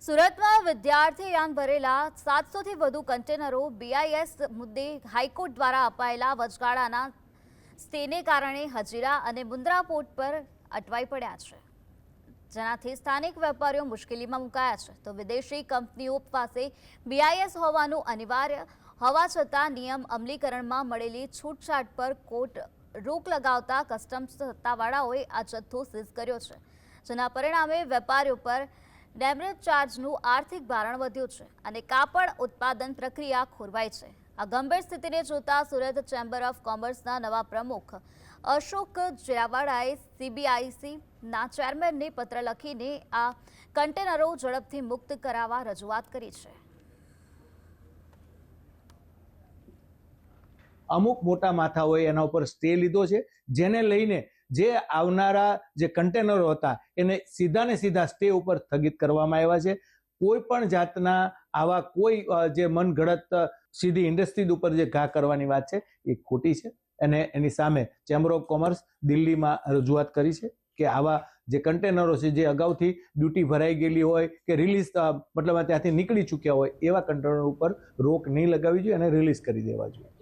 સુરતમાં વિદ્યાર્થી યાન ભરેલા 700થી વધુ કન્ટેનરો બીઆઈએસ મુદ્દે હાઈકોર્ટ દ્વારા અપાયેલા વચગાળાના સ્ટેને કારણે હજીરા અને મુન્દ્રા પોર્ટ પર અટવાઈ પડ્યા છે, જેનાથી સ્થાનિક વેપારીઓ મુશ્કેલીમાં મુકાયા છે. તો વિદેશી કંપનીઓ પાસે બીઆઈએસ હોવાનું અનિવાર્ય હોવા છતાં નિયમ અમલીકરણમાં મળેલી છૂટછાટ પર કોર્ટ રોક લગાવતા કસ્ટમ્સ સત્તાવાળાઓએ આ જથ્થો સીઝ કર્યો છે, જેના પરિણામે વેપારીઓ પર ડેમરેજ ચાર્જનું આર્થિક ભારણ વધ્યું છે અને કાપડ ઉત્પાદન પ્રક્રિયા ખોરવાઈ છે. આ ગંભીર સ્થિતિને જોતા સુરત ચેમ્બર ઓફ કોમર્સના નવા પ્રમુખ અશોક જેરાવાડાએ સીબીઆઈસીના ચેરમેનને પત્ર લખીને આ કન્ટેનરો ઝડપથી મુક્ત કરાવવા રજૂઆત કરી છે. અમુક મોટા માથાઓએ એના ઉપર સ્ટે લીધો છે, જેને લઈને જે આવનારા જે કન્ટેનરો હતા એને સીધા ને સીધા સ્ટે ઉપર સ્થગિત કરવામાં આવ્યા છે. કોઈ પણ જાતના આવા કોઈ જે મનગઢત સીધી ઇન્ડસ્ટ્રી ઉપર જે ઘા કરવાની વાત છે એ ખોટી છે અને એની સામે ચેમ્બર ઓફ કોમર્સ દિલ્હીમાં રજૂઆત કરી છે કે આવા જે કન્ટેનરો છે જે અગાઉથી ડ્યુટી ભરાઈ ગયેલી હોય કે રિલીઝ મતલબ ત્યાંથી નીકળી ચૂક્યા હોય એવા કન્ટેનરો ઉપર રોક નહીં લગાવવી જોઈએ અને રિલીઝ કરી દેવા જોઈએ.